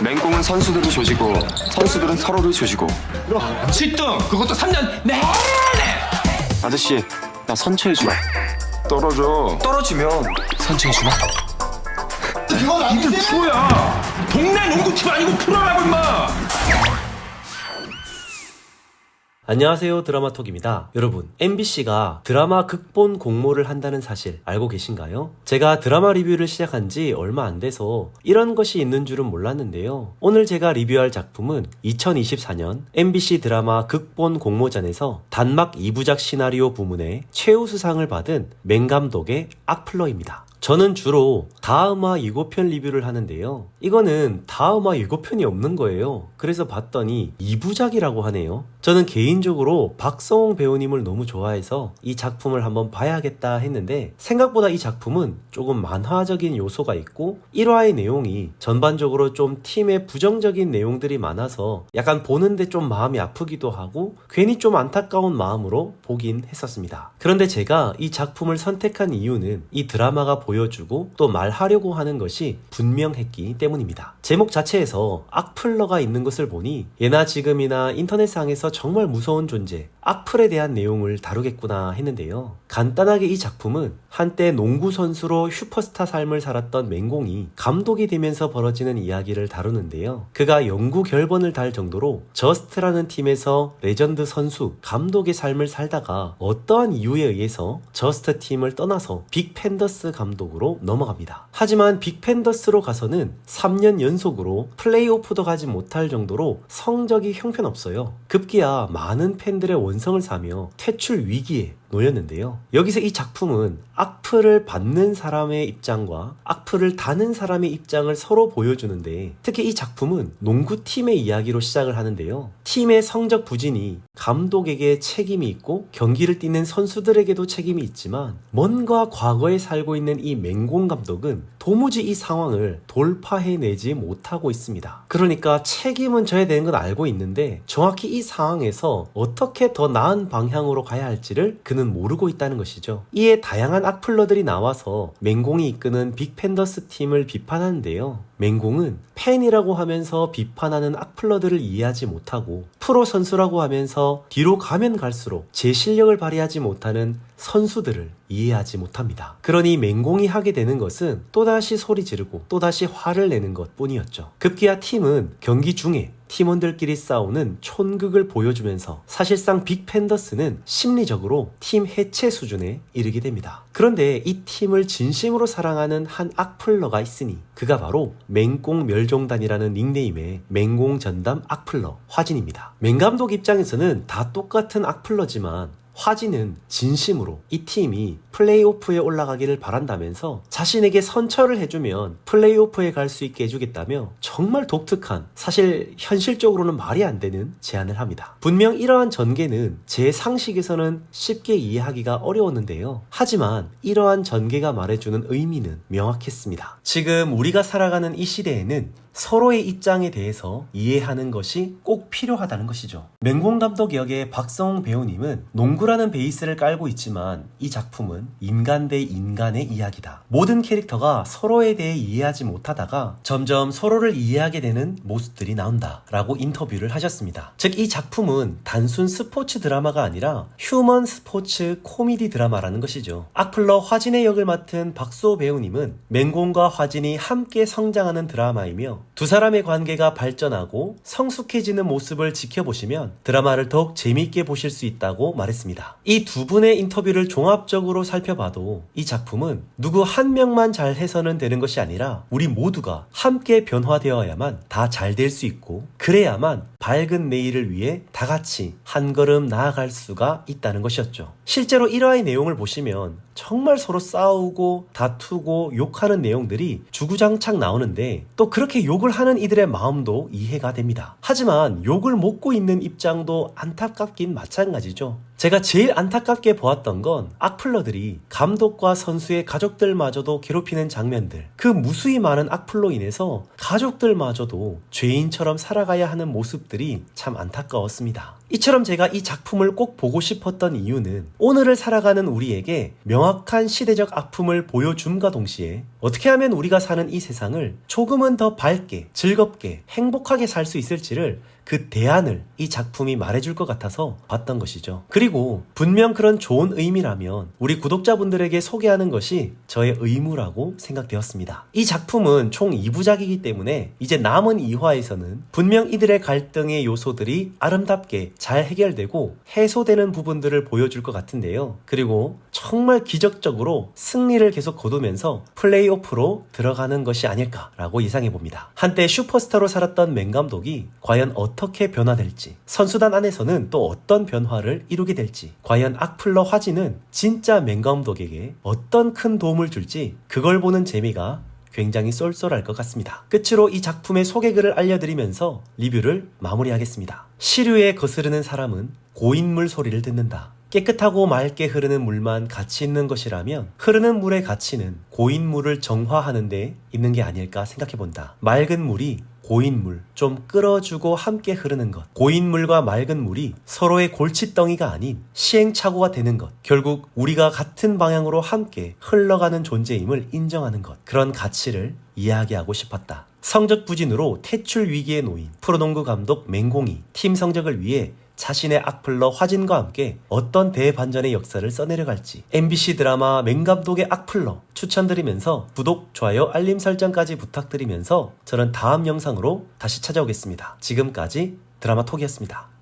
맹공은 선수들을 조지고 선수들은 서로를 조지고. 시뚱 그것도 3년 내내. 아저씨, 나 선처해주마. 떨어져. 떨어지면 선처해주마. 그건 아니지. 이들 프로야. 동네 농구팀 아니고 프로라고 임마. 안녕하세요, 드라마톡입니다. 여러분, MBC가 드라마 극본 공모를 한다는 사실 알고 계신가요? 제가 드라마 리뷰를 시작한 지 얼마 안 돼서 이런 것이 있는 줄은 몰랐는데요. 오늘 제가 리뷰할 작품은 2024년 MBC 드라마 극본 공모전에서 단막 2부작 시나리오 부문에 최우수상을 받은 맹감독의 악플러입니다. 저는 주로 다음화 예고편 리뷰를 하는데요. 이거는 다음화 예고편이 없는 거예요. 그래서 봤더니 2부작이라고 하네요. 저는 개인적으로 박성웅 배우님을 너무 좋아해서 이 작품을 한번 봐야겠다 했는데 생각보다 이 작품은 조금 만화적인 요소가 있고 1화의 내용이 전반적으로 좀 팀의 부정적인 내용들이 많아서 약간 보는데 좀 마음이 아프기도 하고 괜히 좀 안타까운 마음으로 보긴 했었습니다. 그런데 제가 이 작품을 선택한 이유는 이 드라마가 보여주고 또 말하려고 하는 것이 분명했기 때문입니다. 제목 자체에서 악플러가 있는 것을 보니 예나 지금이나 인터넷상에서 정말 무서운 존재, 악플에 대한 내용을 다루겠구나 했는데요. 간단하게 이 작품은 한때 농구 선수로 슈퍼스타 삶을 살았던 맹공이 감독이 되면서 벌어지는 이야기를 다루는데요. 그가 영구 결번을 달 정도로 저스트라는 팀에서 레전드 선수, 감독의 삶을 살다가 어떠한 이유에 의해서 저스트 팀을 떠나서 빅팬더스 감독으로 넘어갑니다. 하지만 빅팬더스로 가서는 3년 연속으로 플레이오프도 가지 못할 정도로 성적이 형편없어요. 급기야 많은 팬들의 원성을 사며 퇴출 위기에 놓였는데요. 여기서 이 작품은 악플을 받는 사람의 입장과 악플을 다는 사람의 입장을 서로 보여주는데 특히 이 작품은 농구팀의 이야기로 시작을 하는데요. 팀의 성적 부진이 감독에게 책임이 있고 경기를 뛰는 선수들에게도 책임이 있지만 뭔가 과거에 살고 있는 이 맹공 감독은 도무지 이 상황을 돌파해내지 못하고 있습니다. 그러니까 책임은 져야 되는 건 알고 있는데 정확히 이 상황에서 어떻게 더 나은 방향으로 가야 할지를 그는 모르고 있다는 것이죠. 이에 다양한 악플러들이 나와서 맹공이 이끄는 빅팬더스 팀을 비판하는데요. 맹공은 팬이라고 하면서 비판하는 악플러들을 이해하지 못하고 프로 선수라고 하면서 뒤로 가면 갈수록 제 실력을 발휘하지 못하는 선수들을 이해하지 못합니다. 그러니 맹공이 하게 되는 것은 또다시 소리 지르고 또다시 화를 내는 것 뿐이었죠. 급기야 팀은 경기 중에 팀원들끼리 싸우는 촌극을 보여주면서 사실상 빅팬더스는 심리적으로 팀 해체 수준에 이르게 됩니다. 그런데 이 팀을 진심으로 사랑하는 한 악플러가 있으니 그가 바로 맹공 멸종단이라는 닉네임의 맹공 전담 악플러 화진입니다. 맹감독 입장에서는 다 똑같은 악플러지만 화진은 진심으로 이 팀이 플레이오프에 올라가기를 바란다면서 자신에게 선처를 해주면 플레이오프에 갈 수 있게 해주겠다며 정말 독특한, 사실 현실적으로는 말이 안 되는 제안을 합니다. 분명 이러한 전개는 제 상식에서는 쉽게 이해하기가 어려웠는데요. 하지만 이러한 전개가 말해주는 의미는 명확했습니다. 지금 우리가 살아가는 이 시대에는 서로의 입장에 대해서 이해하는 것이 꼭 필요하다는 것이죠. 맹공 감독 역의 박성웅 배우님은 농구라는 베이스를 깔고 있지만 이 작품은 인간 대 인간의 이야기다. 모든 캐릭터가 서로에 대해 이해하지 못하다가 점점 서로를 이해하게 되는 모습들이 나온다 라고 인터뷰를 하셨습니다. 즉 이 작품은 단순 스포츠 드라마가 아니라 휴먼 스포츠 코미디 드라마라는 것이죠. 악플러 화진의 역을 맡은 박수호 배우님은 맹공과 화진이 함께 성장하는 드라마이며 두 사람의 관계가 발전하고 성숙해지는 모습을 지켜보시면 드라마를 더욱 재미있게 보실 수 있다고 말했습니다. 이 두 분의 인터뷰를 종합적으로 살펴봐도 이 작품은 누구 한 명만 잘해서는 되는 것이 아니라 우리 모두가 함께 변화되어야만 다 잘 될 수 있고 그래야만 밝은 내일을 위해 다 같이 한 걸음 나아갈 수가 있다는 것이었죠. 실제로 1화의 내용을 보시면 정말 서로 싸우고 다투고 욕하는 내용들이 주구장창 나오는데 또 그렇게 욕을 하는 이들의 마음도 이해가 됩니다. 하지만 욕을 먹고 있는 입장도 안타깝긴 마찬가지죠. 제가 제일 안타깝게 보았던 건 악플러들이 감독과 선수의 가족들마저도 괴롭히는 장면들. 그 무수히 많은 악플로 인해서 가족들마저도 죄인처럼 살아가야 하는 모습들이 참 안타까웠습니다. 이처럼 제가 이 작품을 꼭 보고 싶었던 이유는 오늘을 살아가는 우리에게 명확한 시대적 아픔을 보여줌과 동시에 어떻게 하면 우리가 사는 이 세상을 조금은 더 밝게, 즐겁게, 행복하게 살 수 있을지를 그 대안을 이 작품이 말해줄 것 같아서 봤던 것이죠. 그리고 분명 그런 좋은 의미라면 우리 구독자분들에게 소개하는 것이 저의 의무라고 생각되었습니다. 이 작품은 총 2부작이기 때문에 이제 남은 2화에서는 분명 이들의 갈등의 요소들이 아름답게 잘 해결되고 해소되는 부분들을 보여줄 것 같은데요. 그리고 정말 기적적으로 승리를 계속 거두면서 플레이오프로 들어가는 것이 아닐까라고 예상해봅니다. 한때 슈퍼스타로 살았던 맹 감독이 과연 어떻게 변화될지, 선수단 안에서는 또 어떤 변화를 이루게 될지, 과연 악플러 화진은 진짜 맹 감독에게 어떤 큰 도움을 줄지 그걸 보는 재미가 굉장히 쏠쏠할 것 같습니다. 끝으로 이 작품의 소개글을 알려드리면서 리뷰를 마무리하겠습니다. 시류에 거스르는 사람은 고인물 소리를 듣는다. 깨끗하고 맑게 흐르는 물만 가치 있는 것이라면 흐르는 물의 가치는 고인물을 정화하는 데 있는 게 아닐까 생각해본다. 맑은 물이 고인물, 좀 끌어주고 함께 흐르는 것. 고인물과 맑은 물이 서로의 골칫덩이가 아닌 시행착오가 되는 것. 결국 우리가 같은 방향으로 함께 흘러가는 존재임을 인정하는 것. 그런 가치를 이야기하고 싶었다. 성적 부진으로 퇴출 위기에 놓인 프로농구 감독 맹공이 팀 성적을 위해 자신의 악플러 화진과 함께 어떤 대반전의 역사를 써내려갈지 MBC 드라마 맹감독의 악플러 추천드리면서 구독, 좋아요, 알림 설정까지 부탁드리면서 저는 다음 영상으로 다시 찾아오겠습니다. 지금까지 드라마톡이었습니다.